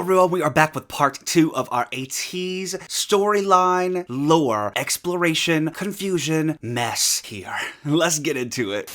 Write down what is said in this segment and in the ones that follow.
everyone, we are back with part 2 of our ATEEZ storyline, lore, exploration, confusion, mess here. Let's get into it.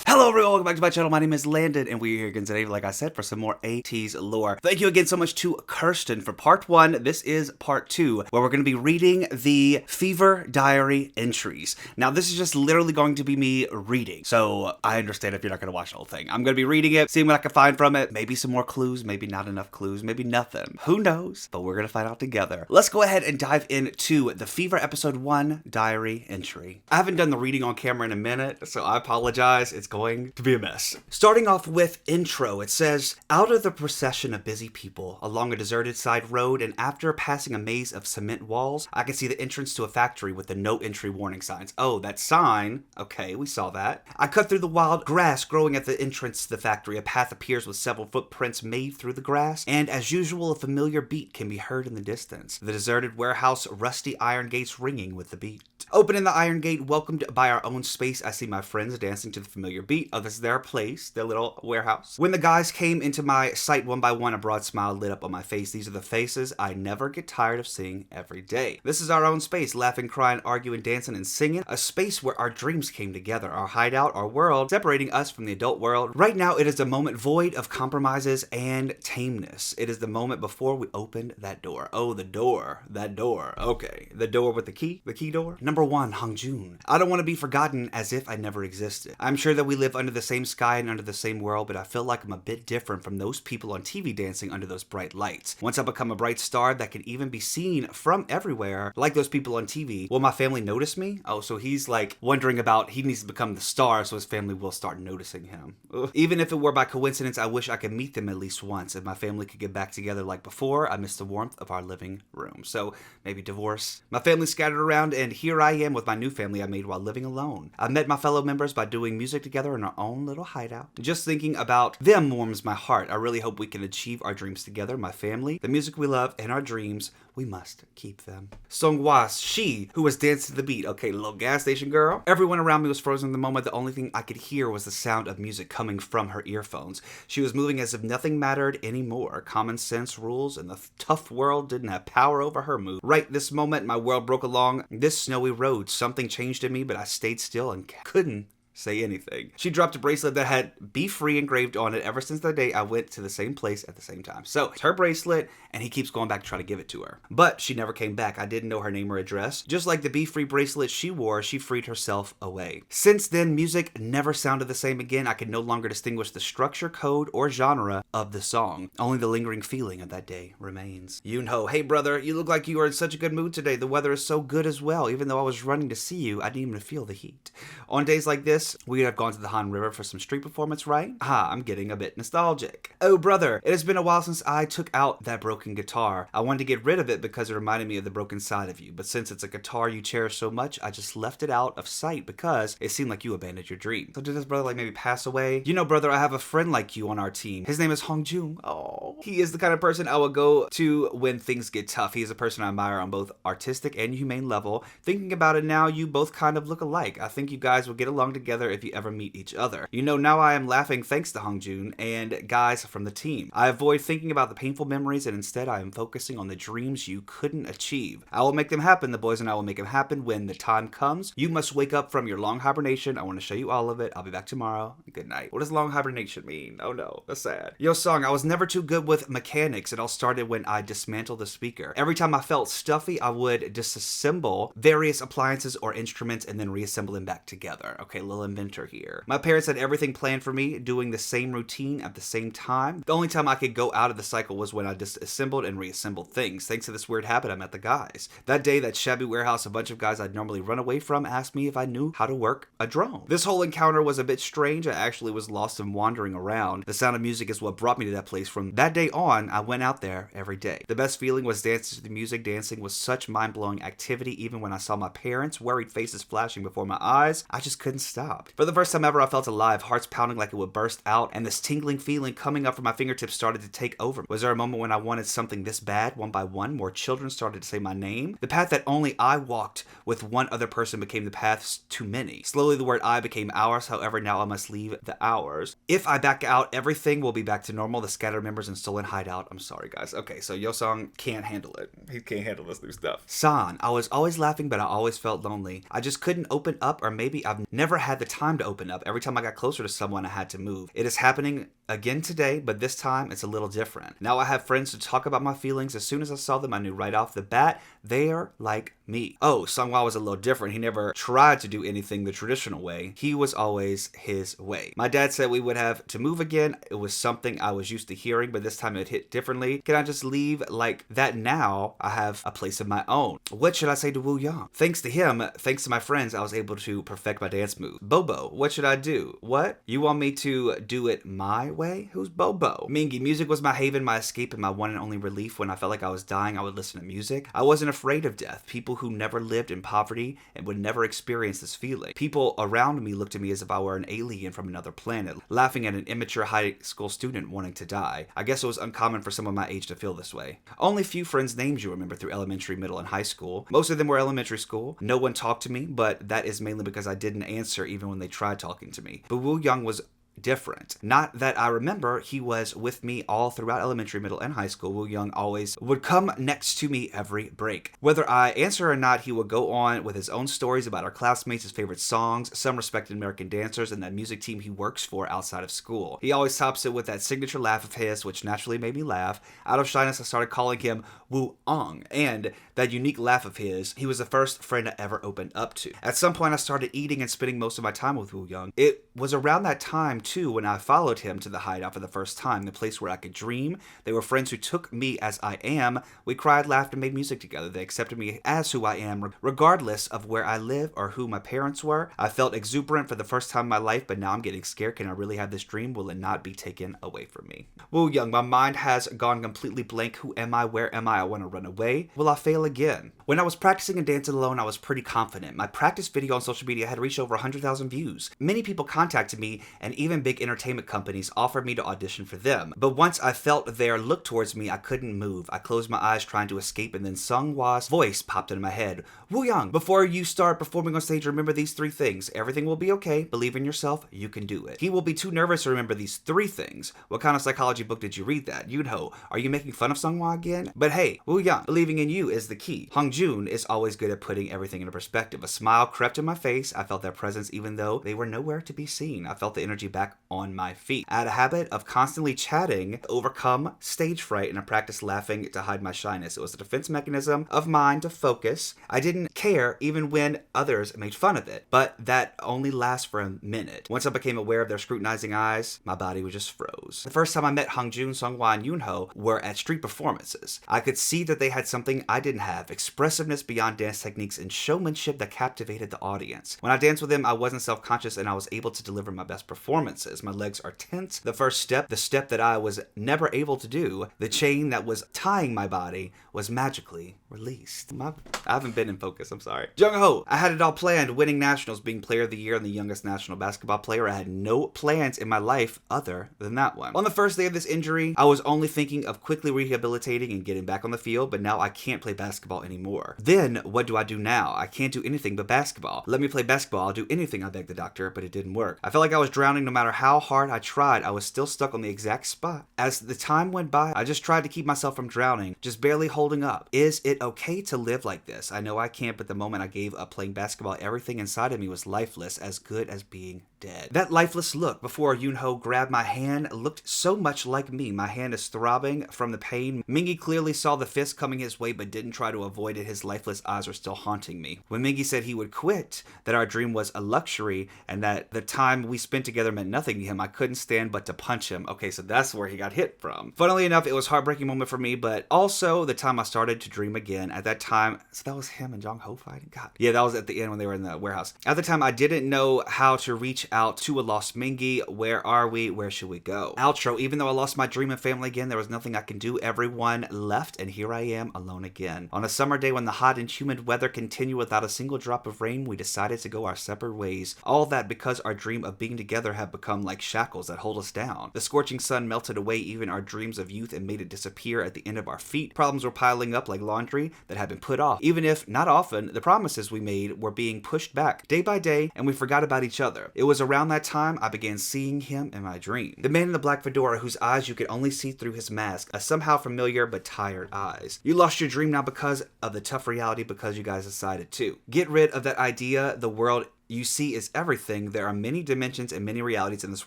Hello everyone, welcome back to my channel. My name is Landon, and we're here again today, like I said, for some more ATEEZ lore. Thank you again so much to Kirsten for part 1. This is part 2, where we're going to be reading the Fever Diary entries. Now, this is just literally going to be me reading, so I understand if you're not going to watch the whole thing. I'm going to be reading it, seeing what I can find from it. Maybe some more clues, maybe not enough clues, maybe nothing. Who knows? But we're going to find out together. Let's go ahead and dive into the Fever Episode 1 Diary entry. I haven't done the reading on camera in a minute, so I apologize. It's going to be a mess. Starting off with intro, it says, out of the procession of busy people along a deserted side road, and after passing a maze of cement walls, I can see the entrance to a factory with the no entry warning signs. Oh, that sign. Okay, we saw that. I cut through the wild grass growing at the entrance to the factory. A path appears with several footprints made through the grass, and as usual, a familiar beat can be heard in the distance. The deserted warehouse, rusty iron gates ringing with the beat. Opening the iron gate, welcomed by our own space, I see my friends dancing to the familiar beat. Oh, this is their place, their little warehouse. When the guys came into my sight one by one, a broad smile lit up on my face. These are the faces I never get tired of seeing every day. This is our own space, laughing, crying, arguing, dancing, and singing. A space where our dreams came together, our hideout, our world, separating us from the adult world. Right now, it is a moment void of compromises and tameness. It is the moment before we opened that door. Oh, the door, that door. Okay, the door with the key door. Number 1, Helllllo. I don't want to be forgotten as if I never existed. I'm sure that we live under the same sky and under the same world, but I feel like I'm a bit different from those people on TV dancing under those bright lights. Once I become a bright star that can even be seen from everywhere, like those people on TV, will my family notice me? Oh, so he's like wondering about, he needs to become the star so his family will start noticing him. Ugh. Even if it were by coincidence, I wish I could meet them at least once. If my family could get back together like before, I miss the warmth of our living room. So maybe divorce. My family's scattered around, and here I am with my new family I made while living alone. I met my fellow members by doing music together in our own little hideout. Just thinking about them warms my heart. I really hope we can achieve our dreams together. My family, the music we love, and our dreams, we must keep them. Songwas, she who was dancing to the beat. Okay, little gas station girl. Everyone around me was frozen in the moment. The only thing I could hear was the sound of music coming from her earphones. She was moving as if nothing mattered anymore. Common sense rules and the tough world didn't have power over her move. Right this moment, my world broke along this snowy road. Something changed in me, but I stayed still and couldn't say anything. She dropped a bracelet that had "Be Free" engraved on it ever since the day I went to the same place at the same time. So it's her bracelet, and he keeps going back to try to give it to her. But she never came back. I didn't know her name or address. Just like the "Be Free" bracelet she wore, she freed herself away. Since then, music never sounded the same again. I could no longer distinguish the structure, code, or genre of the song. Only the lingering feeling of that day remains. Yoonho, hey brother, you look like you are in such a good mood today. The weather is so good as well. Even though I was running to see you, I didn't even feel the heat. On days like this, we'd have gone to the Han River for some street performance, right? I'm getting a bit nostalgic. Oh brother, it has been a while since I took out that broken guitar. I wanted to get rid of it because it reminded me of the broken side of you, but since it's a guitar you cherish so much, I just left it out of sight because it seemed like you abandoned your dream. So did this brother like maybe pass away? You know brother, I have a friend like you on our team. His name is Helllllo. Oh, he is the kind of person I will go to when things get tough. He is a person I admire on both artistic and humane level. Thinking about it now, you both kind of look alike. I think you guys will get along together if you ever meet each other. You know, now I am laughing thanks to Helllllo and guys from the team. I avoid thinking about the painful memories and instead I am focusing on the dreams you couldn't achieve. I will make them happen. The boys and I will make them happen when the time comes. You must wake up from your long hibernation. I want to show you all of it. I'll be back tomorrow. Good night. What does long hibernation mean? Oh no, that's sad. Yo song, I was never too good with mechanics. It all started when I dismantled the speaker. Every time I felt stuffy, I would disassemble various appliances or instruments and then reassemble them back together. Okay, little inventor here. My parents had everything planned for me, doing the same routine at the same time. The only time I could go out of the cycle was when I disassembled and reassembled things. Thanks to this weird habit, I met the guys. That day, that shabby warehouse, a bunch of guys I'd normally run away from asked me if I knew how to work a drone. This whole encounter was a bit strange. I actually was lost and wandering around. The sound of music is what brought me to that place. From that day on, I went out there every day. The best feeling was dancing to the music. Dancing was such mind-blowing activity. Even when I saw my parents' worried faces flashing before my eyes, I just couldn't stop. stopped. For the first time ever, I felt alive, hearts pounding like it would burst out, and this tingling feeling coming up from my fingertips started to take over. Was there a moment when I wanted something this bad? One by one, more children started to say my name. The path that only I walked with one other person became the paths to many. Slowly, the word I became ours. However, now I must leave the ours. If I back out, everything will be back to normal. The scattered members and stolen hideout. I'm sorry, guys. Okay, so Yosong can't handle it. He can't handle this new stuff. San, I was always laughing, but I always felt lonely. I just couldn't open up, or maybe I've never had the time to open up. Every time I got closer to someone, I had to move. It is happening again today, but this time it's a little different. Now I have friends to talk about my feelings. As soon as I saw them, I knew right off the bat, they're like me. Oh, Sunghwa was a little different. He never tried to do anything the traditional way. He was always his way. My dad said we would have to move again. It was something I was used to hearing, but this time it hit differently. Can I just leave like that now? I have a place of my own. What should I say to Woo Young? Thanks to him, thanks to my friends, I was able to perfect my dance move. Bobo, what should I do? What? You want me to do it my way? Who's Bobo? Mingi, music was my haven, my escape, and my one and only relief. When I felt like I was dying, I would listen to music. I wasn't afraid of death. People who never lived in poverty and would never experience this feeling. People around me looked at me as if I were an alien from another planet, laughing at an immature high school student wanting to die. I guess it was uncommon for someone my age to feel this way. Only few friends' names you remember through elementary, middle, and high school. Most of them were elementary school. No one talked to me, but that is mainly because I didn't answer even when they tried talking to me. But Woo Young was different. Not that I remember, he was with me all throughout elementary, middle, and high school. Woo Young always would come next to me every break. Whether I answer or not, he would go on with his own stories about our classmates, his favorite songs, some respected American dancers, and that music team he works for outside of school. He always tops it with that signature laugh of his, which naturally made me laugh. Out of shyness, I started calling him Woo Ong, and that unique laugh of his, he was the first friend I ever opened up to. At some point, I started eating and spending most of my time with Woo Young. It was around that time too when I followed him to the hideout for the first time, the place where I could dream. They were friends who took me as I am. We cried, laughed, and made music together. They accepted me as who I am, regardless of where I live or who my parents were. I felt exuberant for the first time in my life, but now I'm getting scared. Can I really have this dream? Will it not be taken away from me? Woo Young, my mind has gone completely blank. Who am I? Where am I? I want to run away. Will I fail again? When I was practicing and dancing alone, I was pretty confident. My practice video on social media had reached over 100,000 views. Many people contacted me, and even big entertainment companies offered me to audition for them. But once I felt their look towards me, I couldn't move. I closed my eyes trying to escape, and then Sunghwa's voice popped into my head. Woo Young, before you start performing on stage, remember these 3 things. Everything will be okay. Believe in yourself. You can do it. He will be too nervous to remember these 3 things. What kind of psychology book did you read that? Yunho, are you making fun of Sunghwa again? But hey, Woo Young, believing in you is the key. Hongjun is always good at putting everything into perspective. A smile crept in my face. I felt their presence even though they were nowhere to be seen. I felt the energy back on my feet. I had a habit of constantly chatting to overcome stage fright, and I practiced laughing to hide my shyness. It was a defense mechanism of mine to focus. I didn't care even when others made fun of it, but that only lasts for a minute. Once I became aware of their scrutinizing eyes, my body was just froze. The first time I met Hongjun, Sunghwa, and Yunho were at street performances. I could see that they had something I didn't have, expressiveness beyond dance techniques and showmanship that captivated the audience. When I danced with them, I wasn't self-conscious and I was able to deliver my best performances. My legs are tense. The first step, the step that I was never able to do, the chain that was tying my body, was magically released. I haven't been in focus, I'm sorry. Jung-ho, I had it all planned, winning nationals, being player of the year and the youngest national basketball player. I had no plans in my life other than that one. On the first day of this injury, I was only thinking of quickly rehabilitating and getting back on the field, but now I can't play basketball anymore. Then, what do I do now? I can't do anything but basketball. Let me play basketball, I'll do anything, I begged the doctor, but it didn't work. I felt like I was drowning. No matter how hard I tried, I was still stuck on the exact spot. As the time went by, I just tried to keep myself from drowning, just barely holding up. Is it okay to live like this? I know I can't, but the moment I gave up playing basketball, everything inside of me was lifeless, as good as being dead. That lifeless look before Yunho grabbed my hand looked so much like me. My hand is throbbing from the pain. Mingi clearly saw the fist coming his way but didn't try to avoid it. His lifeless eyes were still haunting me. When Mingi said he would quit, that our dream was a luxury, and that the time we spent together meant meant nothing to him, I couldn't stand but to punch him. Okay, so that's where he got hit from. Funnily enough, it was a heartbreaking moment for me, but also the time I started to dream again. At that time, so that was him and Jong Ho fighting? God. Yeah, that was at the end when they were in the warehouse. At the time, I didn't know how to reach out to a lost Mingy. Where are we? Where should we go? Outro. Even though I lost my dream and family again, there was nothing I can do. Everyone left, and here I am, alone again. On a summer day when the hot and humid weather continued without a single drop of rain, we decided to go our separate ways. All that because our dream of being together had become like shackles that hold us down. The scorching sun melted away even our dreams of youth and made it disappear at the end of our feet. Problems were piling up like laundry that had been put off. Even if, not often, the promises we made were being pushed back day by day, and we forgot about each other. It was around that time I began seeing him in my dream. The man in the black fedora whose eyes you could only see through his mask, a somehow familiar but tired eyes. You lost your dream now because of the tough reality, because you guys decided to. Get rid of that idea the world you see is everything. There are many dimensions and many realities in this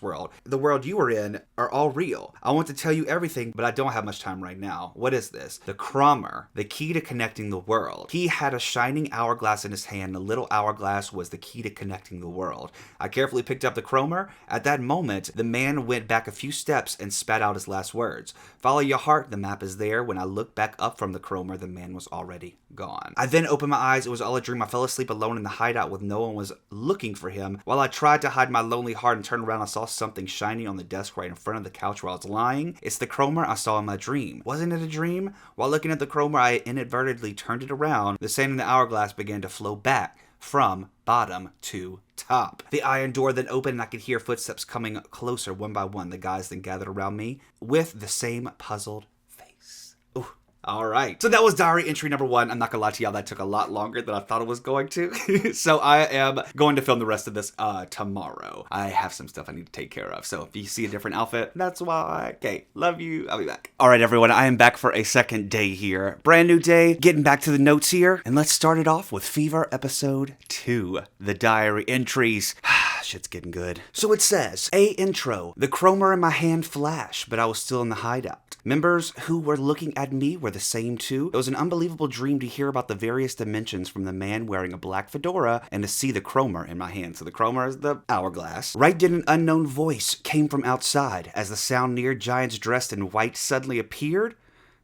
world. The world you are in are all real. I want to tell you everything, but I don't have much time right now. What is this? The Cromer, the key to connecting the world. He had a shining hourglass in his hand. The little hourglass was the key to connecting the world. I carefully picked up the Cromer. At that moment, the man went back a few steps and spat out his last words. Follow your heart, the map is there. When I looked back up from the Cromer, the man was already gone. I then opened my eyes. It was all a dream. I fell asleep alone in the hideout with no one was looking for him. While I tried to hide my lonely heart and turned around, I saw something shiny on the desk right in front of the couch where I was lying. It's the Cromer I saw in my dream. Wasn't it a dream? While looking at the Cromer, I inadvertently turned it around. The sand in the hourglass began to flow back from bottom to top. The iron door then opened and I could hear footsteps coming closer one by one. The guys then gathered around me with the same puzzled face. Ooh. All right. So that was diary entry number 1. I'm not gonna lie to y'all, that took a lot longer than I thought it was going to. So I am going to film the rest of this tomorrow. I have some stuff I need to take care of. So if you see a different outfit, that's why. Okay, love you. I'll be back. All right, everyone. I am back for a second day here. Brand new day. Getting back to the notes here. And let's start it off with Fever episode 2. The diary entries. Shit's getting good. So it says, A intro. The Cromer in my hand flashed, but I was still in the hideout. Members who were looking at me were the same too. It was an unbelievable dream to hear about the various dimensions from the man wearing a black fedora and to see the Cromer in my hand. So the Cromer is the hourglass. Right then an unknown voice came from outside. As the sound neared, giants dressed in white suddenly appeared.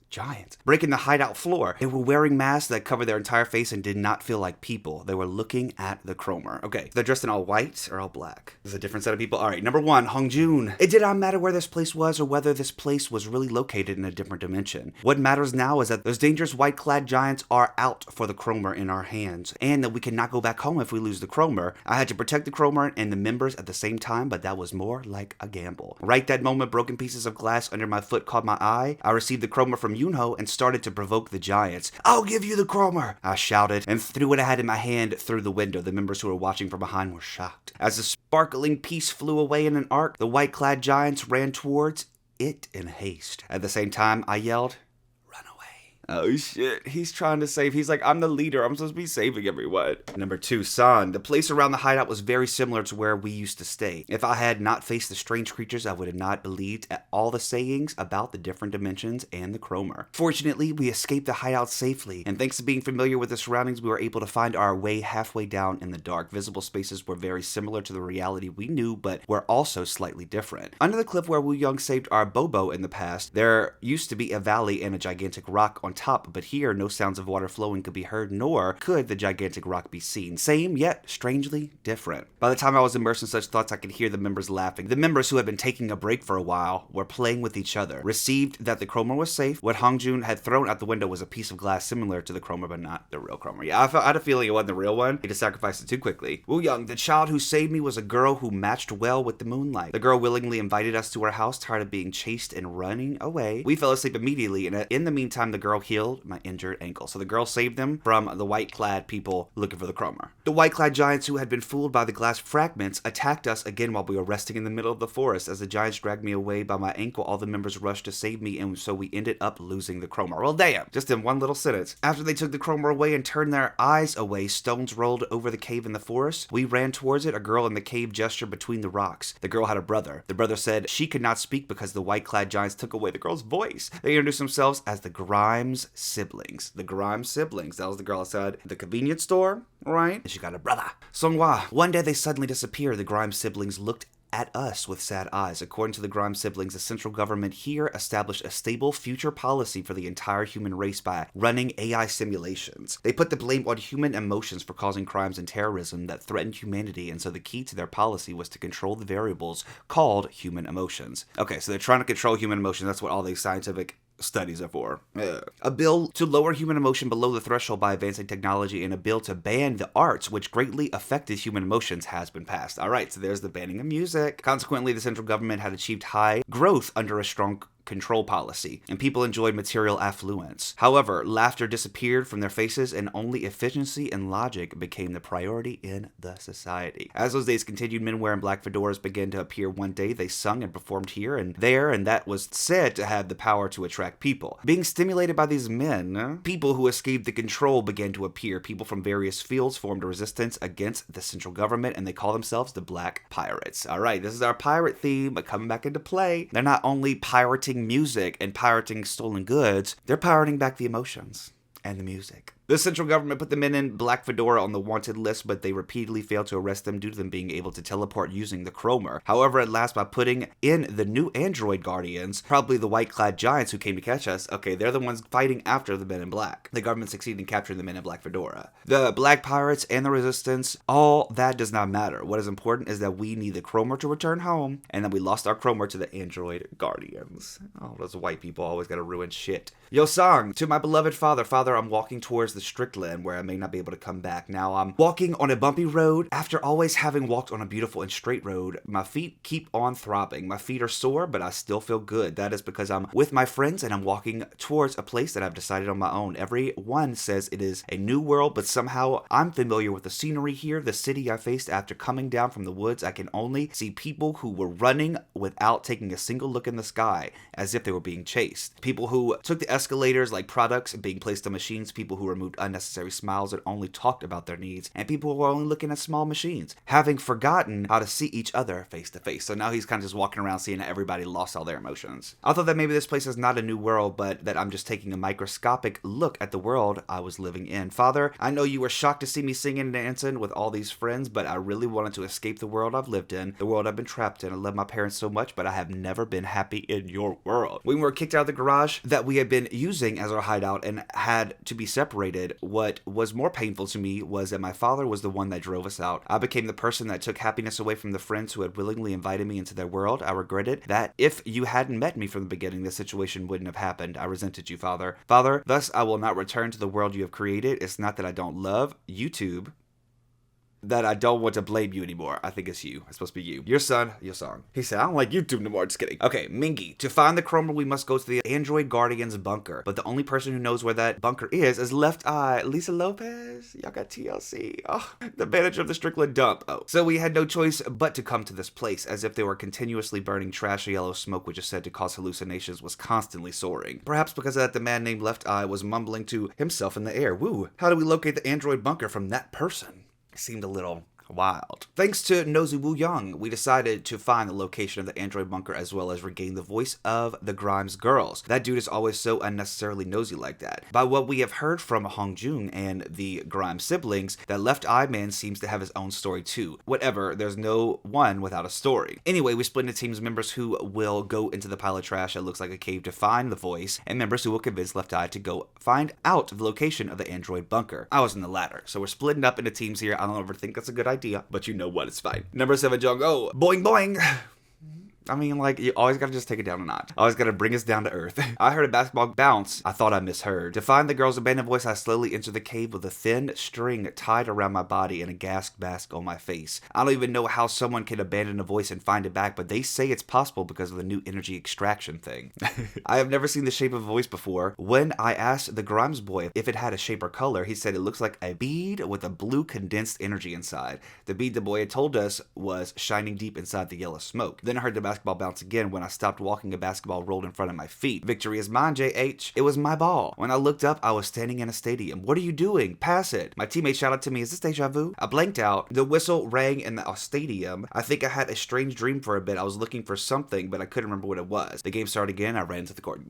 Giants. Breaking the hideout floor. They were wearing masks that covered their entire face and did not feel like people. They were looking at the Cromer. Okay, they're dressed in all white or all black? There's a different set of people. All right, number 1, Hongjun. It did not matter where this place was or whether this place was really located in a different dimension. What matters now is that those dangerous white-clad giants are out for the Cromer in our hands, and that we cannot go back home if we lose the Cromer. I had to protect the Cromer and the members at the same time, but that was more like a gamble. Right that moment, broken pieces of glass under my foot caught my eye. I received the Cromer from Yunho and started to provoke the giants. I'll give you the Cromer, I shouted, and threw what I had in my hand through the window. The members who were watching from behind were shocked. As the sparkling piece flew away in an arc, the white-clad giants ran towards it in haste. At the same time, I yelled, oh shit, he's trying to save. He's like, I'm the leader. I'm supposed to be saving everyone. Number 2, San. The place around the hideout was very similar to where we used to stay. If I had not faced the strange creatures, I would have not believed at all the sayings about the different dimensions and the Cromer. Fortunately, we escaped the hideout safely, and thanks to being familiar with the surroundings, we were able to find our way halfway down in the dark. Visible spaces were very similar to the reality we knew, but were also slightly different. Under the cliff where Wu Young saved our Bobo in the past, there used to be a valley and a gigantic rock on top, but here no sounds of water flowing could be heard, nor could the gigantic rock be seen. Same, yet strangely different. By the time I was immersed in such thoughts, I could hear the members laughing. The members who had been taking a break for a while were playing with each other. Received that the Cromer was safe. What Hongjun had thrown out the window was a piece of glass similar to the Cromer, but not the real Cromer. Yeah, I had a feeling it wasn't the real one. He just sacrificed it too quickly. Wu Young, the child who saved me, was a girl who matched well with the moonlight. The girl willingly invited us to her house, tired of being chased and running away. We fell asleep immediately, and in the meantime, the girl healed my injured ankle. So the girl saved them from the white-clad people looking for the Cromer. The white-clad giants who had been fooled by the glass fragments attacked us again while we were resting in the middle of the forest. As the giants dragged me away by my ankle, all the members rushed to save me, and so we ended up losing the Cromer. Well, damn. Just in one little sentence. After they took the Cromer away and turned their eyes away, stones rolled over the cave in the forest. We ran towards it. A girl in the cave gestured between the rocks. The girl had a brother. The brother said she could not speak because the white-clad giants took away the girl's voice. They introduced themselves as the Grimes siblings. The Grimes siblings. That was the girl outside the convenience store, right? And she got a brother. Songhua. One day they suddenly disappeared. The Grimes siblings looked at us with sad eyes. According to the Grimes siblings, the central government here established a stable future policy for the entire human race by running AI simulations. They put the blame on human emotions for causing crimes and terrorism that threatened humanity, and so the key to their policy was to control the variables called human emotions. Okay, so they're trying to control human emotions. That's what all these scientific studies are for. A bill to lower human emotion below the threshold by advancing technology and a bill to ban the arts which greatly affected human emotions has been passed. Alright, so there's the banning of music. Consequently, the central government had achieved high growth under a strong control policy, and people enjoyed material affluence. However, laughter disappeared from their faces and only efficiency and logic became the priority in the society. As those days continued, men wearing black fedoras began to appear one day. They sung and performed here and there, and that was said to have the power to attract people. Being stimulated by these men, people who escaped the control began to appear. People from various fields formed a resistance against the central government, and they call themselves the Black Pirates. Alright, this is our pirate theme, but coming back into play. They're not only pirating music and pirating stolen goods, they're pirating back the emotions and the music. The central government put the men in black fedora on the wanted list, but they repeatedly failed to arrest them due to them being able to teleport using the chromer. However, at last, by putting in the new android guardians, probably the white-clad giants who came to catch us, okay, they're the ones fighting after the men in black. The government succeeded in capturing the men in black fedora. The black pirates and the resistance, all that does not matter. What is important is that we need the chromer to return home, and that we lost our chromer to the android guardians. Oh, those white people always gotta ruin shit. Yo, song, to my beloved father. Father, I'm walking towards the strict land where I may not be able to come back. Now I'm walking on a bumpy road. After always having walked on a beautiful and straight road, my feet keep on throbbing. My feet are sore, but I still feel good. That is because I'm with my friends and I'm walking towards a place that I've decided on my own. Everyone says it is a new world, but somehow I'm familiar with the scenery here. The city I faced after coming down from the woods, I can only see people who were running without taking a single look in the sky, as if they were being chased. People who took the escalators like products being placed on machines, people who removed unnecessary smiles and only talked about their needs, and people who were only looking at small machines, having forgotten how to see each other face to face. So now he's kind of just walking around seeing that everybody lost all their emotions. I thought that maybe this place is not a new world, but that I'm just taking a microscopic look at the world I was living in. Father, I know you were shocked to see me singing and dancing with all these friends, but I really wanted to escape the world I've lived in, the world I've been trapped in. I love my parents so much, but I have never been happy in your world. When we were kicked out of the garage that we had been using as our hideout and had to be separated, what was more painful to me was that my father was the one that drove us out. I became the person that took happiness away from the friends who had willingly invited me into their world. I regretted that if you hadn't met me from the beginning, this situation wouldn't have happened. I resented you, Father. Father, thus I will not return to the world you have created. It's not that I don't love YouTube, that I don't want to blame you anymore. I think it's you. It's supposed to be you. Your son, your song. He said, I don't like YouTube no more. Just kidding. Okay, Mingy. To find the chromer, we must go to the Android Guardian's bunker. But the only person who knows where that bunker is Left Eye. Lisa Lopez. Y'all got TLC. Oh, the manager of the Strickland dump. Oh. So we had no choice but to come to this place, as if they were continuously burning trash or yellow smoke, which is said to cause hallucinations, was constantly soaring. Perhaps because of that, the man named Left Eye was mumbling to himself in the air. Woo. How do we locate the Android bunker from that person? Seemed a little wild. Thanks to Nosy Woo Young, we decided to find the location of the android bunker as well as regain the voice of the Grimes girls. That dude is always so unnecessarily nosy like that. By what we have heard from Hong Jung and the Grimes siblings, that Left Eye Man seems to have his own story too. Whatever, there's no one without a story. Anyway, we split into teams, members who will go into the pile of trash that looks like a cave to find the voice, and members who will convince Left Eye to go find out the location of the android bunker. I was in the latter, so we're splitting up into teams here. I don't ever think that's a good idea, but you know what, it's fine. Number 7, Jung, oh, boing boing. I mean, like, you always gotta just take it down a notch. Always gotta bring us down to earth. I heard a basketball bounce. I thought I misheard. To find the girl's abandoned voice, I slowly entered the cave with a thin string tied around my body and a gas mask on my face. I don't even know how someone can abandon a voice and find it back, but they say it's possible because of the new energy extraction thing. I have never seen the shape of a voice before. When I asked the Grimes boy if it had a shape or color, he said it looks like a bead with a blue condensed energy inside. The bead the boy had told us was shining deep inside the yellow smoke. Then I heard the basketball basketball bounce again. When I stopped walking, a basketball rolled in front of my feet. Victory is mine, JH. It was my ball. When I looked up, I was standing in a stadium. What are you doing? Pass it. My teammate shouted to me, is this deja vu? I blanked out. The whistle rang in the stadium. I think I had a strange dream for a bit. I was looking for something, but I couldn't remember what it was. The game started again. I ran into the court.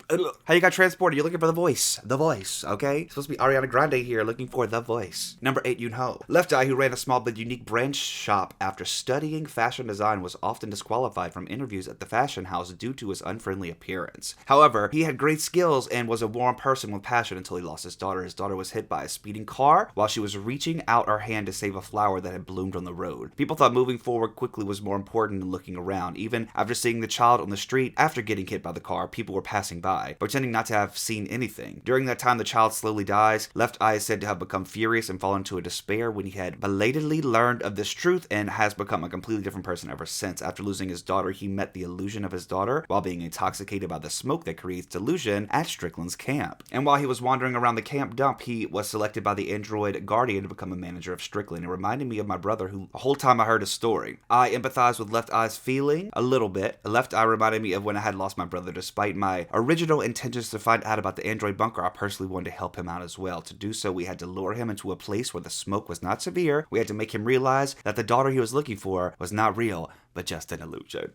How you got transported? You're looking for the voice. The voice, okay? It's supposed to be Ariana Grande here, looking for the voice. Number 8, Yoon-ho. Left Eye, who ran a small but unique branch shop after studying fashion design, was often disqualified from interviews at the fashion house due to his unfriendly appearance. However, he had great skills and was a warm person with passion until he lost his daughter. His daughter was hit by a speeding car while she was reaching out her hand to save a flower that had bloomed on the road. People thought moving forward quickly was more important than looking around. Even after seeing the child on the street after getting hit by the car, people were passing by, pretending not to have seen anything. During that time, the child slowly dies. Left Eye is said to have become furious and fallen into a despair when he had belatedly learned of this truth and has become a completely different person ever since. After losing his daughter, he met the illusion of his daughter while being intoxicated by the smoke that creates delusion at Strickland's camp. And while he was wandering around the camp dump, he was selected by the android Guardian to become a manager of Strickland. It reminded me of my brother, who the whole time I heard his story. I empathized with Left Eye's feeling a little bit. Left Eye reminded me of when I had lost my brother. Despite my original intentions to find out about the android bunker, I personally wanted to help him out as well. To do so, we had to lure him into a place where the smoke was not severe. We had to make him realize that the daughter he was looking for was not real, but just an illusion.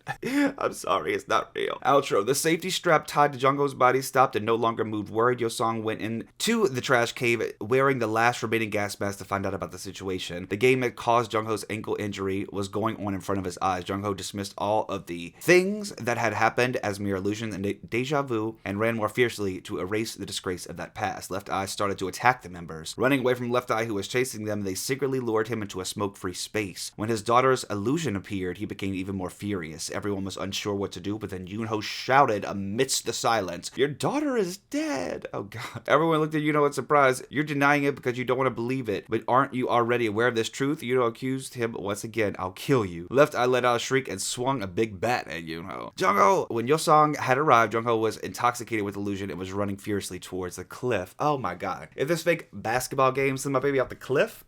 I'm sorry, it's not real. Outro. The safety strap tied to Jungho's body stopped and no longer moved. Worried, Yosong went into the trash cave wearing the last remaining gas mask to find out about the situation. The game that caused Jungho's ankle injury was going on in front of his eyes. Jungho dismissed all of the things that had happened as mere illusion and deja vu and ran more fiercely to erase the disgrace of that past. Left Eye started to attack the members. Running away from Left Eye, who was chasing them, they secretly lured him into a smoke-free space. When his daughter's illusion appeared, he became even more furious. Everyone was unsure what to do, but then Yoon-ho shouted amidst the silence, "Your daughter is dead!" Oh god. Everyone looked at Yoon-ho in surprise. You're denying it because you don't want to believe it, but aren't you already aware of this truth? Yoon-ho accused him once again. I'll kill you. Left Eye let out a shriek and swung a big bat at Yoon-ho. Jungho! When Yosong had arrived, Jungho was intoxicated with illusion and was running fiercely towards the cliff. Oh my god. If this fake basketball game sent my baby off the cliff?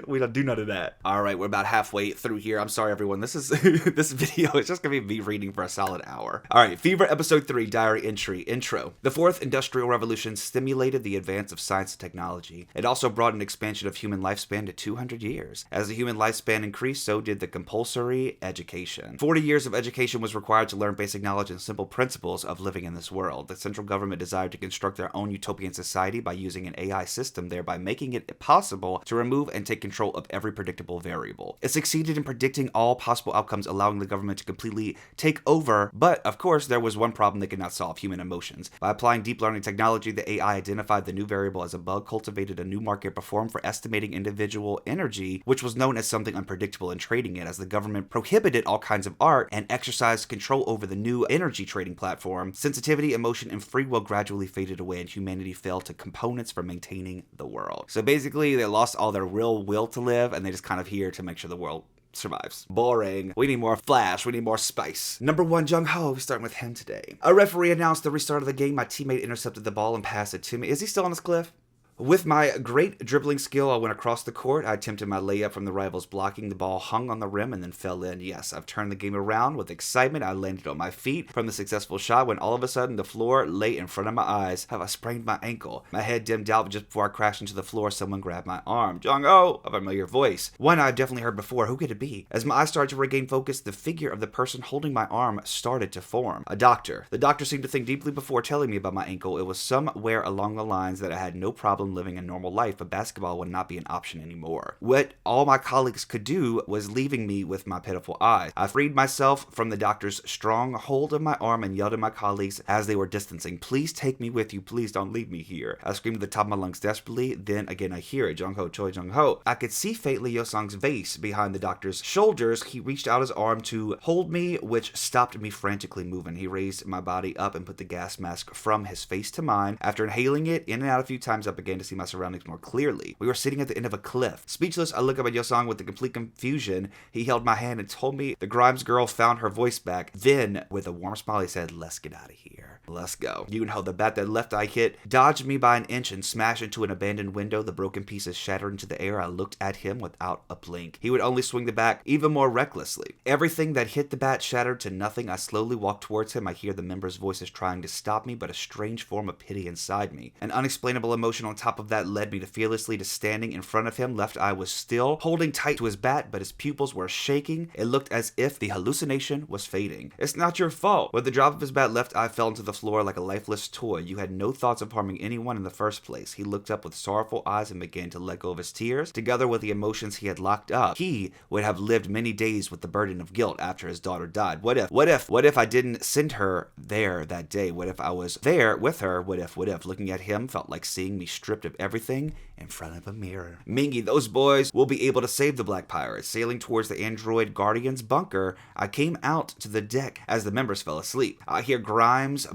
We don't do none of that. Alright, we're about halfway through here. I'm sorry everyone. This is this video is just gonna be me reading for a solid hour. Alright, Fever Episode 3, Diary Entry. Intro. The fourth industrial revolution stimulated the advance of science and technology. It also brought an expansion of human lifespan to 200 years. As the human lifespan increased, so did the compulsory education. 40 years of education was required to learn basic knowledge and simple principles of living in this world. The central government desired to construct their own utopian society by using an AI system, thereby making it possible to remove and take control of every predictable variable. It succeeded in predicting all possible outcomes, allowing the government to completely take over, but of course there was one problem they could not solve: human emotions. By applying deep learning technology, the AI identified the new variable as a bug, cultivated a new market performed for estimating individual energy, which was known as something unpredictable, and trading it. As the government prohibited all kinds of art and exercised control over the new energy trading platform, sensitivity, emotion, and free will gradually faded away, and humanity fell to components for maintaining the world. So basically, they lost all their real will to live, and they just kind of here to make sure the world survives. Boring. We need more flash. We need more spice. Number 1, Jungho. We're starting with him today. A referee announced the restart of the game. My teammate intercepted the ball and passed it to me. Is he still on this cliff? With my great dribbling skill, I went across the court. I attempted my layup from the rival's blocking. The ball hung on the rim and then fell in. Yes, I've turned the game around. With excitement, I landed on my feet from the successful shot when all of a sudden the floor lay in front of my eyes. Have I sprained my ankle? My head dimmed out, but just before I crashed into the floor, someone grabbed my arm. Jungho! A familiar voice. One I've definitely heard before. Who could it be? As my eyes started to regain focus, the figure of the person holding my arm started to form. A doctor. The doctor seemed to think deeply before telling me about my ankle. It was somewhere along the lines that I had no problem living a normal life, but basketball would not be an option anymore. What all my colleagues could do was leaving me with my pitiful eyes. I freed myself from the doctor's strong hold of my arm and yelled at my colleagues as they were distancing, "Please take me with you. Please don't leave me here." I screamed at the top of my lungs desperately. Then again I hear it. Jungho, Choi Jungho. I could see faintly Yosong's vase behind the doctor's shoulders. He reached out his arm to hold me, which stopped me frantically moving. He raised my body up and put the gas mask from his face to mine. After inhaling it in and out a few times, I began began to see my surroundings more clearly. We were sitting at the end of a cliff. Speechless, I looked up at Yosong with the complete confusion. He held my hand and told me the Grimes girl found her voice back. Then, with a warm smile, he said, "Let's get out of here. Let's go." You know, the bat that Left Eye hit dodged me by an inch and smashed into an abandoned window. The broken pieces shattered into the air. I looked at him without a blink. He would only swing the bat even more recklessly. Everything that hit the bat shattered to nothing. I slowly walked towards him. I hear the members' voices trying to stop me, but a strange form of pity inside me. An unexplainable emotion on top of that led me to fearlessly to standing in front of him. Left Eye was still holding tight to his bat, but his pupils were shaking. It looked as if the hallucination was fading. "It's not your fault." With the drop of his bat, Left Eye fell into the floor like a lifeless toy. "You had no thoughts of harming anyone in the first place." He looked up with sorrowful eyes and began to let go of his tears. Together with the emotions he had locked up, he would have lived many days with the burden of guilt after his daughter died. What if I didn't send her there that day? What if I was there with her? What if? Looking at him felt like seeing me stripped of everything in front of a mirror. "Mingy, those boys will be able to save the Black Pirates." Sailing towards the android Guardian's bunker, I came out to the deck as the members fell asleep. I hear Grimes'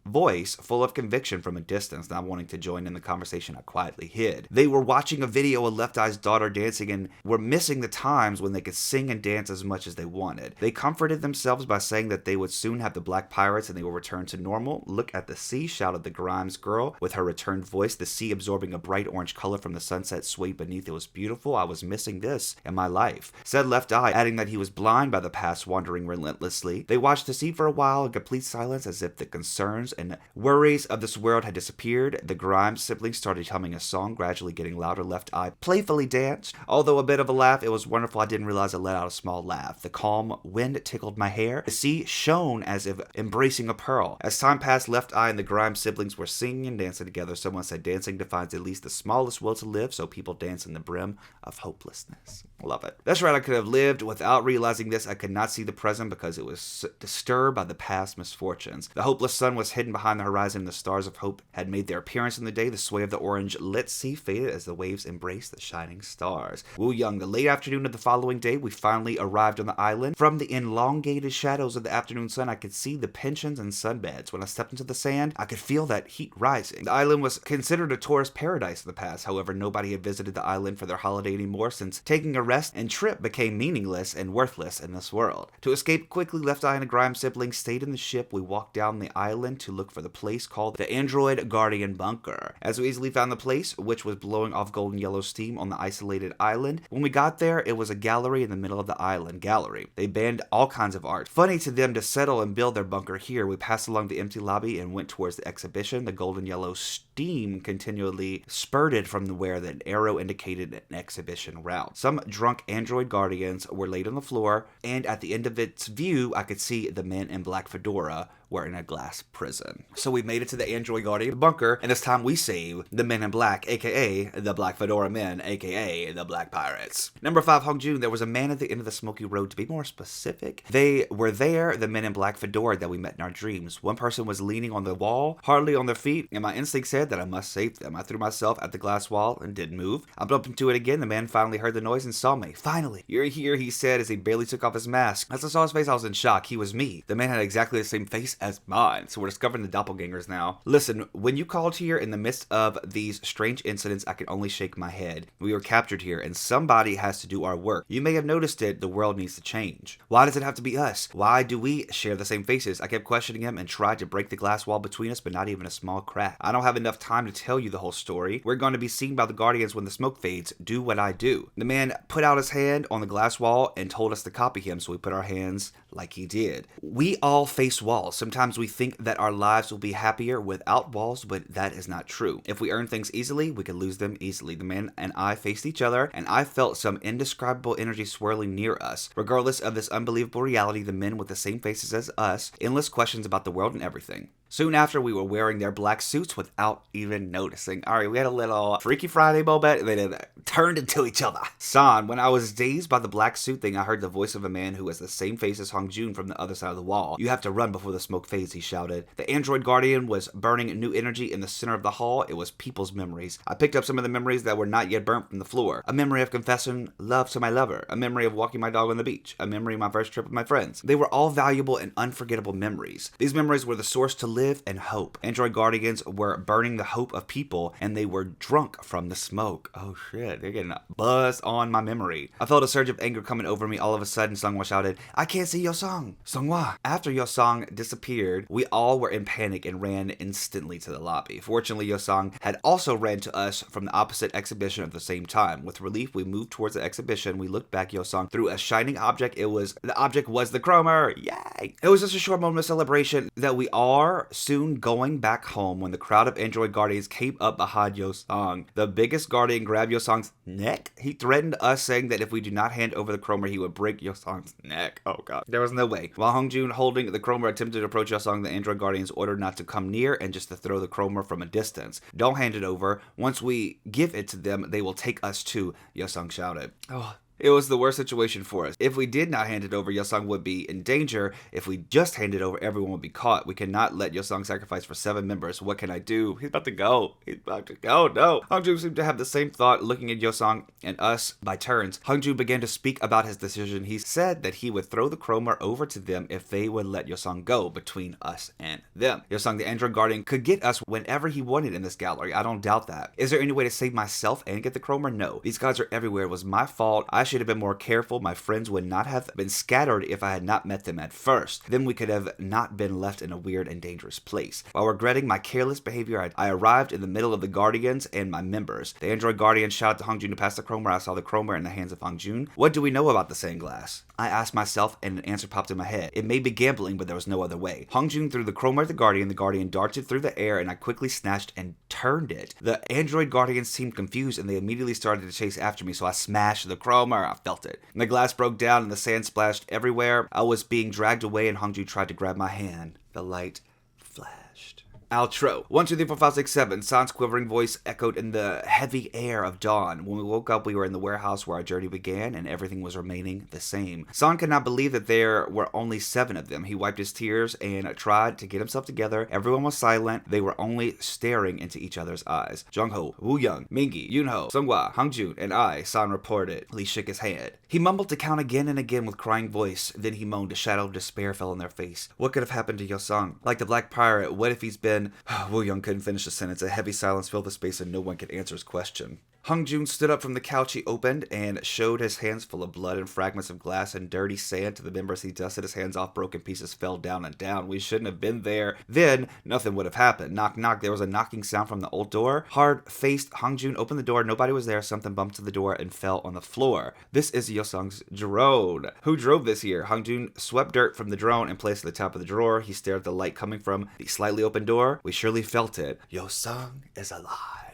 voice full of conviction from a distance. Not wanting to join in the conversation, I quietly hid. They were watching a video of Left Eye's daughter dancing and were missing the times when they could sing and dance as much as they wanted. They comforted themselves by saying that they would soon have the Black Pirates and they will return to normal. "Look at the sea," shouted the Grimes girl with her returned voice. The sea absorbing a bright orange color from the sunset swayed beneath. It was beautiful. I was missing this in my life, said Left Eye, adding that he was blind by the past wandering relentlessly. They watched the sea for a while in complete silence, as if the concerns and worries of this world had disappeared. The Grimes siblings started humming a song, gradually getting louder. Left Eye playfully danced. Although a bit of a laugh, it was wonderful. I didn't realize I let out a small laugh. The calm wind tickled my hair. The sea shone as if embracing a pearl. As time passed, Left Eye and the Grimes siblings were singing and dancing together. Someone said dancing defines at least the smallest will to live, so people dance in the brim of hopelessness. Love it. That's right, I could have lived without realizing this. I could not see the present because it was disturbed by the past misfortunes. The hopeless sun was hidden behind the horizon. The stars of hope had made their appearance in the day. The sway of the orange lit sea faded as the waves embraced the shining stars. Wu Young, the late afternoon of the following day, we finally arrived on the island. From the elongated shadows of the afternoon sun, I could see the pensions and sunbeds. When I stepped into the sand, I could feel that heat rising. The island was considered a tourist paradise in the past. However, nobody had visited the island for their holiday anymore, since taking a rest and trip became meaningless and worthless in this world. To escape quickly, Left Eye and a Grimes sibling stayed in the ship. We walked down the island to look for the place called the Android Guardian Bunker. As we easily found the place, which was blowing off golden yellow steam on the isolated island. When we got there, it was a gallery in the middle of the island. Gallery. They banned all kinds of art. Funny to them to settle and build their bunker here. We passed along the empty lobby and went towards the exhibition. The golden yellow steam continually spurted from where the arrow indicated an exhibition route. Some drunk android guardians were laid on the floor, and at the end of its view, I could see the men in black fedora were in a glass prison. So we made it to the Android Guardian bunker, and this time we save the men in black, aka the Black Fedora men, aka the Black Pirates. Number 5, Hong Jun. There was a man at the end of the smoky road. To be more specific, they were there, the men in black fedora that we met in our dreams. One person was leaning on the wall, hardly on their feet, and my instinct said that I must save them. I threw myself at the glass wall and didn't move. I bumped into it again. The man finally heard the noise and saw me. "Finally, you're here," he said as he barely took off his mask. As I saw his face, I was in shock. He was me. The man had exactly the same face as mine, so we're discovering the doppelgangers now. Listen, when you called here in the midst of these strange incidents, I could only shake my head. We were captured here, and somebody has to do our work. You may have noticed it, the world needs to change. Why does it have to be us? Why do we share the same faces? I kept questioning him and tried to break the glass wall between us, but not even a small crack. I don't have enough time to tell you the whole story. We're going to be seen by the Guardians when the smoke fades. Do what I do. The man put out his hand on the glass wall and told us to copy him, so we put our hands like he did. We all face walls. Sometimes we think that our lives will be happier without walls, but that is not true. If we earn things easily, we can lose them easily. The man and I faced each other, and I felt some indescribable energy swirling near us. Regardless of this unbelievable reality, the men with the same faces as us, endless questions about the world and everything. Soon after, we were wearing their black suits without even noticing. Alright, we had a little Freaky Friday moment, and then it turned into each other. San, when I was dazed by the black suit thing, I heard the voice of a man who has the same face as Hong Jun from the other side of the wall. "You have to run before the smoke fades," he shouted. The android guardian was burning new energy in the center of the hall. It was people's memories. I picked up some of the memories that were not yet burnt from the floor. A memory of confessing love to my lover. A memory of walking my dog on the beach. A memory of my first trip with my friends. They were all valuable and unforgettable memories. These memories were the source to live live in hope. Android guardians were burning the hope of people, and they were drunk from the smoke. Oh shit, they're getting a buzz on my memory. I felt a surge of anger coming over me. All of a sudden, Seonghwa shouted, "I can't see your song, Seonghwa." After Yosong disappeared, we all were in panic and ran instantly to the lobby. Fortunately, Yosong had also ran to us from the opposite exhibition at the same time. With relief, we moved towards the exhibition. We looked back. Yosong threw a shining object. The object was the Cromer. Yay! It was just a short moment of celebration that we are soon going back home when the crowd of android guardians came up behind Yosong. The biggest guardian grabbed Yosong's neck. He threatened us, saying that if we do not hand over the Cromer, he would break Yosong's neck. Oh god. There was no way. While Hongjun, holding the Cromer, attempted to approach Yosong, the android guardians ordered not to come near and just to throw the Cromer from a distance. Don't hand it over. Once we give it to them, they will take us too, Yosong shouted. Oh. It was the worst situation for us. If we did not hand it over, Yosong would be in danger. If we just handed it over, everyone would be caught. We cannot let Yosong sacrifice for 7 members. What can I do? He's about to go. No. Hongjun seemed to have the same thought, looking at Yosong and us by turns. Hongjun began to speak about his decision. He said that he would throw the Cromer over to them if they would let Yosong go between us and them. Yosong, the android guardian, could get us whenever he wanted in this gallery. I don't doubt that. Is there any way to save myself and get the Cromer? No. These guys are everywhere. It was my fault. I should have been more careful. My friends would not have been scattered if I had not met them at first. Then we could have not been left in a weird and dangerous place. While regretting my careless behavior, I arrived in the middle of the guardians and my members. The android guardian shouted to Hongjun to pass the Cromer. I saw the Cromer in the hands of Hongjun. What do we know about the sand glass? I asked myself, and an answer popped in my head. It may be gambling, but there was no other way. Hongjun threw the Cromer at the guardian. The guardian darted through the air, and I quickly snatched and turned it. The android guardians seemed confused, and they immediately started to chase after me, so I smashed the Cromer. I felt it. And the glass broke down, and the sand splashed everywhere. I was being dragged away, and Hongjun tried to grab my hand. The light flashed. Outro. 1, 2, 3, 4, 5, 6, 7. San's quivering voice echoed in the heavy air of dawn. When we woke up, we were in the warehouse where our journey began, and everything was remaining the same. San could not believe that there were only 7 of them. He wiped his tears and tried to get himself together. Everyone was silent. They were only staring into each other's eyes. Jungho, Wooyoung, Mingi, Yunho, Seonghwa, Hongjun, and I, San reported. Lee shook his hand. He mumbled to count again and again with crying voice. Then he moaned. A shadow of despair fell on their face. What could have happened to Yosong? Like the Black Pirate, what if he's been... Wooyoung couldn't finish the sentence. A heavy silence filled the space and no one could answer his question. Hongjun stood up from the couch he opened and showed his hands full of blood and fragments of glass and dirty sand to the members. He dusted his hands off. Broken pieces fell down and down. We shouldn't have been there. Then nothing would have happened. Knock, knock. There was a knocking sound from the old door. Hard-faced Hongjun opened the door. Nobody was there. Something bumped to the door and fell on the floor. This is Yosong's drone. Who drove this here? Hongjun swept dirt from the drone and placed it at the top of the drawer. He stared at the light coming from the slightly open door. We surely felt it. Yosong is alive.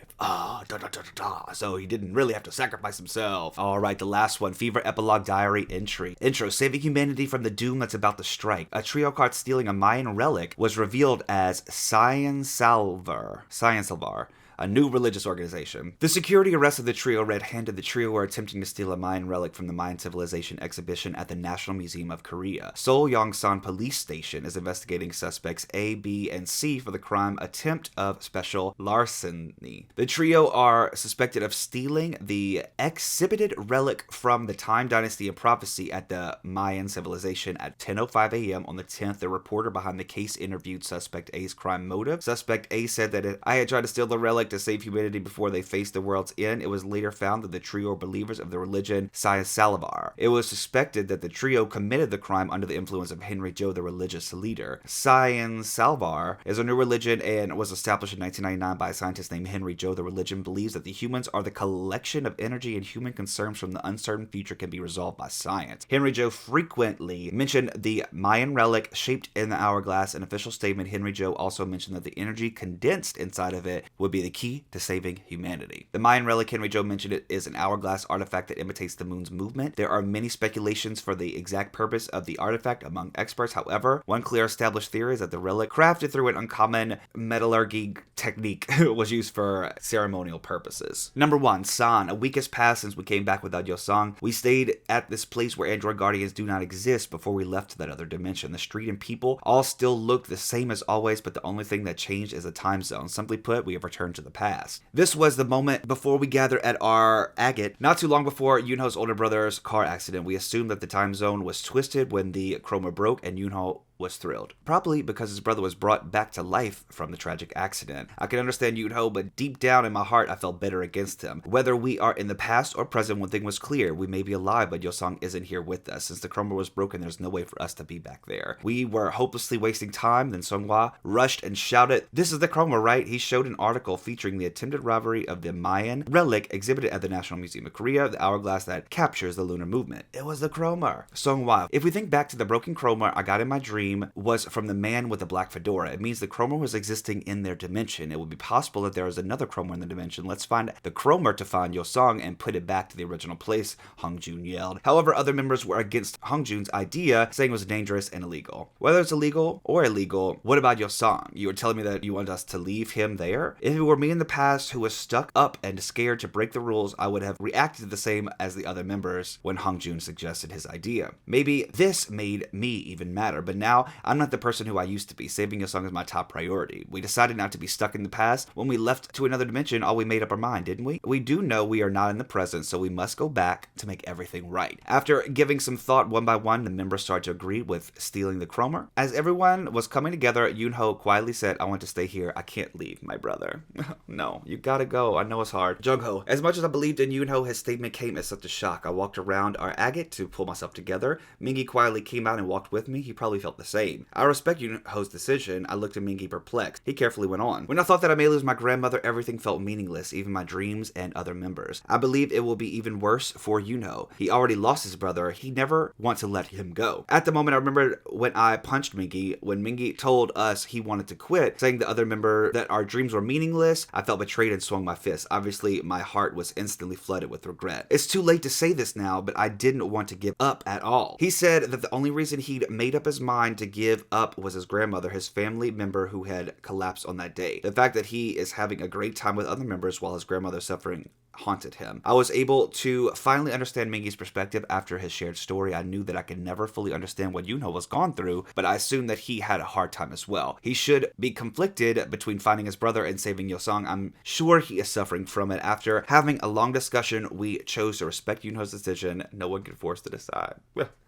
So he didn't really have to sacrifice himself. Alright, the last one. Fever Epilogue Diary Entry. Intro. Saving humanity from the doom that's about to strike. A trio caught stealing a Mayan relic was revealed as Science Salvar, a new religious organization. The security arrested the trio red-handed. The trio were attempting to steal a Mayan relic from the Mayan civilization exhibition at the National Museum of Korea. Seoul Yongsan Police Station is investigating suspects A, B, and C for the crime attempt of special larceny. The trio are suspected of stealing the exhibited relic from the Time Dynasty of Prophecy at the Mayan civilization at 10:05 a.m. on the 10th. The reporter behind the case interviewed suspect A's crime motive. Suspect A said that I had tried to steal the relic to save humanity before they faced the world's end. It was later found that the trio were believers of the religion Science Salvar. It was suspected that the trio committed the crime under the influence of Henry Joe, the religious leader. Science Salvar is a new religion and was established in 1999 by a scientist named Henry Joe. The religion believes that the humans are the collection of energy and human concerns from the uncertain future can be resolved by science. Henry Joe frequently mentioned the Mayan relic shaped in the hourglass. In an official statement, Henry Joe also mentioned that the energy condensed inside of it would be the key to saving humanity. The Mayan relic, Henry Joe mentioned it, is an hourglass artifact that imitates the moon's movement. There are many speculations for the exact purpose of the artifact among experts. However, one clear established theory is that the relic, crafted through an uncommon metallurgy technique, was used for ceremonial purposes. Number 1, San. A week has passed since we came back without Yosong. We stayed at this place where android guardians do not exist before we left to that other dimension. The street and people all still looked the same as always, but the only thing that changed is the time zone. Simply put, we have returned to the past. This was the moment before we gathered at our agate, not too long before Yunho's older brother's car accident. We assumed that the time zone was twisted when the Chroma broke and Yunho was thrilled. Probably because his brother was brought back to life from the tragic accident. I can understand Yoon-ho, but deep down in my heart, I felt bitter against him. Whether we are in the past or present, one thing was clear. We may be alive, but Yosong isn't here with us. Since the chroma was broken, there's no way for us to be back there. We were hopelessly wasting time. Then Songhwa rushed and shouted, "This is the chroma, right?" He showed an article featuring the attempted robbery of the Mayan relic exhibited at the National Museum of Korea, the hourglass that captures the lunar movement. It was the chroma. Songhwa, if we think back to the broken chroma I got in my dream was from the man with the black fedora. It means the chroma was existing in their dimension. It would be possible that there is another chroma in the dimension. Let's find the chroma to find Yosong and put it back to the original place, Hongjun yelled. However, other members were against Hongjun's idea, saying it was dangerous and illegal. Whether it's illegal or illegal, what about Yosong? You were telling me that you want us to leave him there? If it were me in the past who was stuck up and scared to break the rules, I would have reacted the same as the other members when Hongjun suggested his idea. Maybe this made me even madder, but now I'm not the person who I used to be. Saving Yosong is my top priority. We decided not to be stuck in the past. When we left to another dimension, all we made up our mind, didn't we? We do know we are not in the present, so we must go back to make everything right. After giving some thought one by one, the members started to agree with stealing the chroma. As everyone was coming together, Yoon-ho quietly said, "I want to stay here. I can't leave, my brother." No, you gotta go. I know it's hard. Jung-ho, as much as I believed in Yoon-ho, his statement came as such a shock. I walked around our agate to pull myself together. Mingi quietly came out and walked with me. He probably felt the same. I respect Yoon-ho's decision. I looked at Mingi perplexed. He carefully went on. When I thought that I may lose my grandmother, everything felt meaningless, even my dreams and other members. I believe it will be even worse for Yoon-ho. He already lost his brother. He never wants to let him go. At the moment, I remember when I punched Mingi. When Mingi told us he wanted to quit, saying the other member that our dreams were meaningless, I felt betrayed and swung my fist. Obviously, my heart was instantly flooded with regret. It's too late to say this now, but I didn't want to give up at all. He said that the only reason he'd made up his mind to give up was his grandmother, his family member who had collapsed on that day. The fact that he is having a great time with other members while his grandmother's suffering haunted him. I was able to finally understand Mingi's perspective after his shared story. I knew that I could never fully understand what Yoon-ho was gone through, but I assumed that he had a hard time as well. He should be conflicted between finding his brother and saving Yosong. I'm sure he is suffering from it. After having a long discussion, we chose to respect Yoon-ho's decision. No one can force to decide.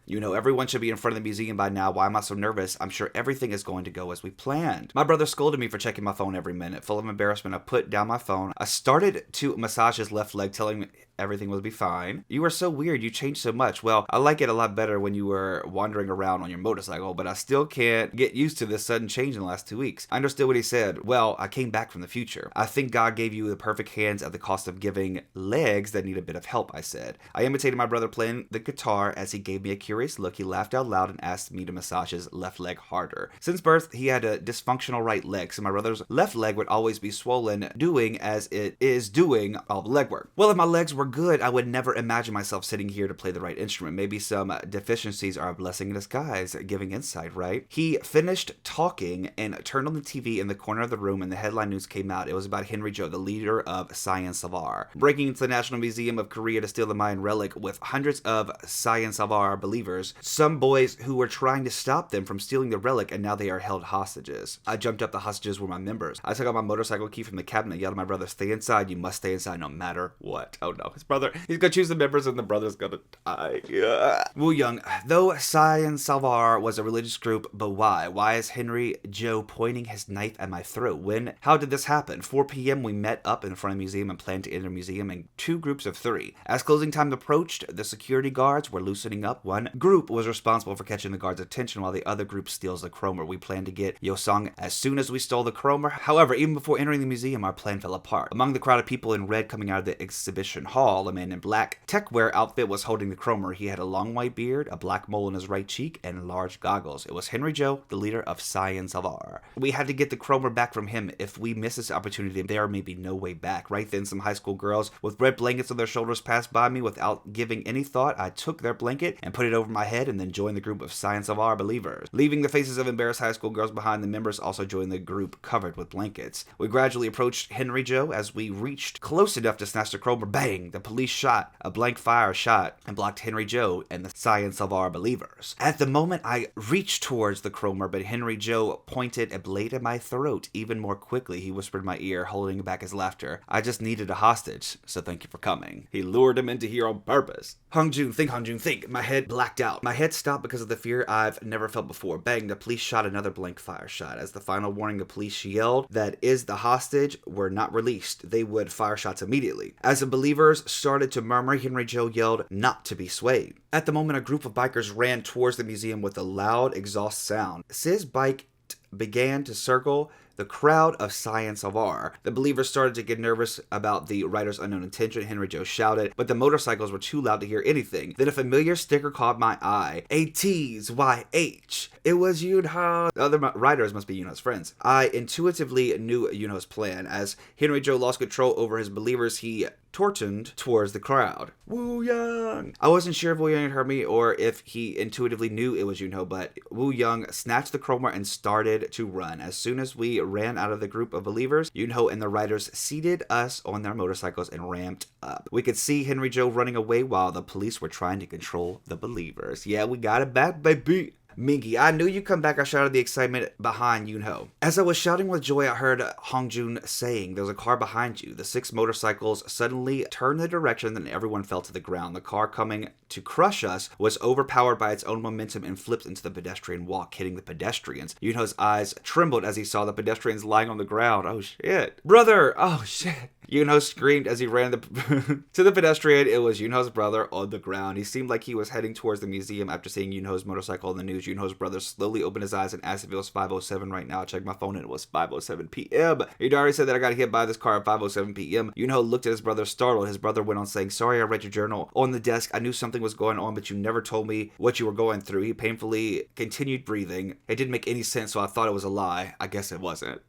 You know, everyone should be in front of the museum by now. Why am I so nervous? I'm sure everything is going to go as we planned. My brother scolded me for checking my phone every minute. Full of embarrassment, I put down my phone. I started to massage his left leg, telling me everything will be fine. You are so weird. You changed so much. Well, I like it a lot better when you were wandering around on your motorcycle, but I still can't get used to this sudden change in the last 2 weeks. I understood what he said. Well, I came back from the future. I think God gave you the perfect hands at the cost of giving legs that need a bit of help, I said. I imitated my brother playing the guitar as he gave me a curious look. He laughed out loud and asked me to massage his left leg harder. Since birth, he had a dysfunctional right leg, so my brother's left leg would always be swollen, doing as it is doing all the legwork. Well, if my legs were good, I would never imagine myself sitting here to play the right instrument. Maybe some deficiencies are a blessing in disguise, giving insight, right? He finished talking and turned on the TV in the corner of the room, and the headline news came out. It was about Helllllo, the leader of Science Savar, breaking into the National Museum of Korea to steal the Mayan relic with hundreds of Science Savar believers. Some boys who were trying to stop them from stealing the relic, and now they are held hostages. I jumped up. The hostages were my members. I took out my motorcycle key from the cabinet, yelled at my brother, "Stay inside. You must stay inside no matter what." Oh no, his brother. He's gonna choose the members and the brother's gonna die. Yeah. Woo Young, though Science Savar was a religious group, but why? Why is Hellllyo pointing his knife at my throat? When? How did this happen? 4 p.m. we met up in front of the museum and planned to enter the museum in 2 groups of 3. As closing time approached, the security guards were loosening up. One group was responsible for catching the guards' attention while the other group steals the chroma. We planned to get Yosong as soon as we stole the chroma. However, even before entering the museum, our plan fell apart. Among the crowd of people in red coming out of the exhibition hall, a man in black techwear outfit was holding the chroma. He had a long white beard, a black mole in his right cheek, and large goggles. It was Hellllyo, the leader of Science Savar. We had to get the chroma back from him. If we miss this opportunity, there may be no way back. Right then, some high school girls with red blankets on their shoulders passed by me. Without giving any thought, I took their blanket and put it over my head and then joined the group of Science Savar believers. Leaving the faces of embarrassed high school girls behind, the members also joined the group covered with blankets. We gradually approached Hellllyo. As we reached close enough to snatch the chroma, bang! The police shot a blank fire shot and blocked Henry Joe and the science of our believers. At the moment, I reached towards the Cromer, but Henry Joe pointed a blade at my throat even more quickly. He whispered in my ear, holding back his laughter. I just needed a hostage, so thank you for coming. He lured him into here on purpose. Hong-Jun, think. My head blacked out. My head stopped because of the fear I've never felt before. Bang, the police shot another blank fire shot. As the final warning, the police yelled that is the hostage were not released, they would fire shots immediately. As the believers started to murmur, Henry Joe yelled not to be swayed. At the moment, a group of bikers ran towards the museum with a loud exhaust sound. Siz's bike began to circle the crowd of science of R. The believers started to get nervous about the writer's unknown intention. Henry Joe shouted, but the motorcycles were too loud to hear anything. Then a familiar sticker caught my eye. ATEEZ, YH. It was Yunho. The other writers must be Yunho's friends. I intuitively knew Yunho's plan. As Henry Joe lost control over his believers, he torsioned towards the crowd. Wu Young! I wasn't sure if Wu Young had heard me or if he intuitively knew it was Yunho, but Wu Young snatched the Cromer and started to run. As soon as we ran out of the group of believers, Yunho and the writers seated us on their motorcycles and ramped up. We could see Henry Joe running away while the police were trying to control the believers. Yeah, we got it back, baby. Mingy, I knew you'd come back, I shouted the excitement behind Yunho. As I was shouting with joy, I heard Hong-Jun saying, there's a car behind you. The 6 motorcycles suddenly turned the direction and everyone fell to the ground. The car coming to crush us was overpowered by its own momentum and flipped into the pedestrian walk, hitting the pedestrians. Yunho's eyes trembled as he saw the pedestrians lying on the ground. Oh shit. Brother! Oh shit. Yunho screamed as he ran to the pedestrian. It was Yunho's brother on the ground. He seemed like he was heading towards the museum after seeing Yunho's motorcycle in the news. Yunho's brother slowly opened his eyes and asked if it was 5:07 right now. I checked my phone and it was 5:07 p.m. He'd already said that I got hit by this car at 5:07 p.m. Yunho looked at his brother startled. His brother went on saying, sorry, I read your journal. On the desk, I knew something was going on, but you never told me what you were going through. He painfully continued breathing. It didn't make any sense, so I thought it was a lie. I guess it wasn't.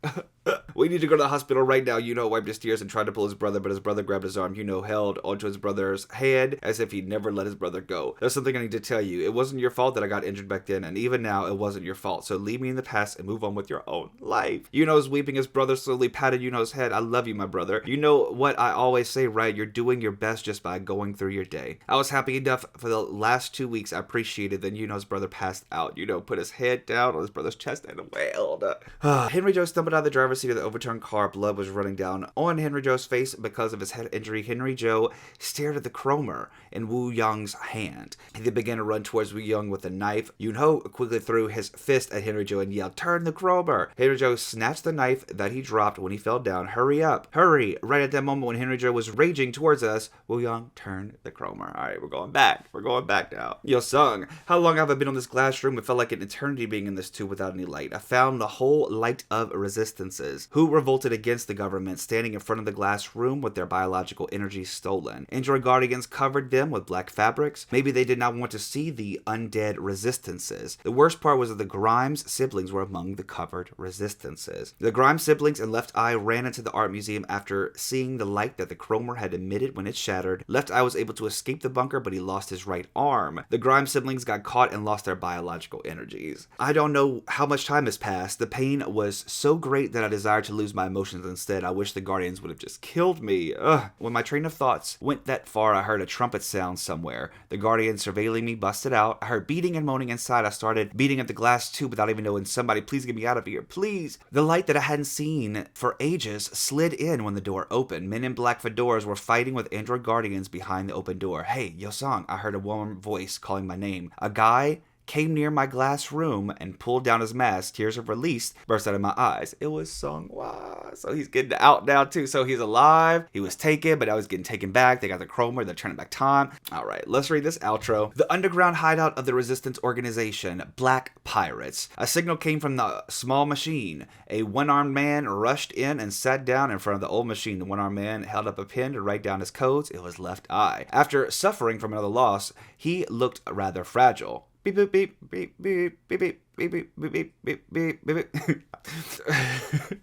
We need to go to the hospital right now. Yunho wiped his tears and tried to pull his brother, but his brother grabbed his arm. Yunho held onto his brother's hand as if he'd never let his brother go. There's something I need to tell you. It wasn't your fault that I got injured back then, and even now, it wasn't your fault. So leave me in the past and move on with your own life. Yunho's weeping. His brother slowly patted Yunho's head. I love you, my brother. You know what I always say, right? You're doing your best just by going through your day. I was happy enough for the last 2 weeks. I appreciated. Then Yunho's brother passed out. Yunho put his head down on his brother's chest and wailed. Henry Joe stumbled out of the driver's seat of the overturned car. Blood was running down on Henry Joe's face because of his head injury. Henry Joe stared at the Cromer in Wu Young's hand. He then began to run towards Wu Young with a knife. Yunho quickly threw his fist at Henry Joe and yelled, turn the Cromer! Henry Joe snatched the knife that he dropped when he fell down. Hurry up! Hurry! Right at that moment when Henry Joe was raging towards us, Wu Young turned the Cromer. Alright, we're going back. We're going back now. Yo, Sung, how long have I been on this glass room? It felt like an eternity being in this tube without any light. I found the whole light of resistances who revolted against the government, standing in front of the glass room with their biological energy stolen. Android guardians covered them with black fabrics. Maybe they did not want to see the undead resistances. The worst part was that the Grimes siblings were among the covered resistances. The Grimes siblings and Left Eye ran into the art museum after seeing the light that the Cromer had emitted when it shattered. Left Eye was able to escape the bunker, but he lost his right arm. The Grimes siblings got caught and lost their biological energies. I don't know how much time has passed. The pain was so great that I desired to lose my emotions instead. I wish the Guardians would have just killed me. When my train of thoughts went that far, I heard a trumpet sound somewhere. The Guardians surveilling me busted out. I heard beating and moaning inside. I started beating at the glass tube without even knowing. Somebody, please get me out of here, please. The light that I hadn't seen for ages slid in when the door opened. Men in black fedoras were fighting with android guardians behind the open door. Hey, Yosong, I heard a warm voice calling my name. A guy came near my glass room and pulled down his mask. Tears of release burst out of my eyes. It was Sung. Wow. So he's getting out now too. So he's alive. He was taken, but now he's getting taken back. They got the Cromer. They're turning back time. All right, let's read this outro. The underground hideout of the resistance organization, Black Pirates. A signal came from the small machine. A one-armed man rushed in and sat down in front of the old machine. The one-armed man held up a pen to write down his codes. It was Left Eye. After suffering from another loss, he looked rather fragile. Beep, beep, beep, beep, beep, beep, beep, beep, beep, beep, beep, beep, beep, beep.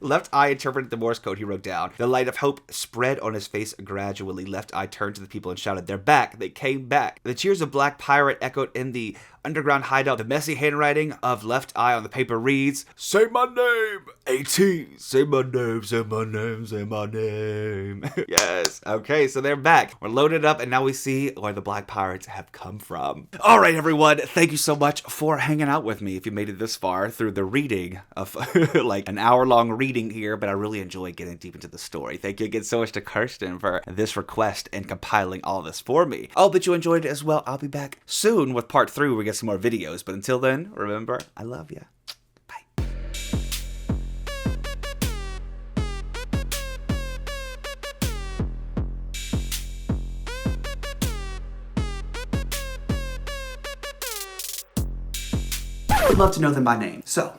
Left Eye interpreted the Morse code he wrote down. The light of hope spread on his face gradually. Left Eye turned to the people and shouted, "They're back! They came back!" The cheers of Black Pirate echoed in the underground hideout. The messy handwriting of Left Eye on the paper reads, "Say my name, ATEEZ. Say my name, say my name, say my name." Yes. Okay, so they're back. We're loaded up, and now we see where the Black Pirates have come from. All right, everyone. Thank you so much for hanging out with me. If you made it this far through the reading of like an hour-long reading here, but I really enjoy getting deep into the story. Thank you again so much to Kirsten for this request and compiling all this for me. I hope that you enjoyed it as well. I'll be back soon with part 3 where we get some more videos. But until then, remember, I love you. Bye. I'd love to know them by name. So,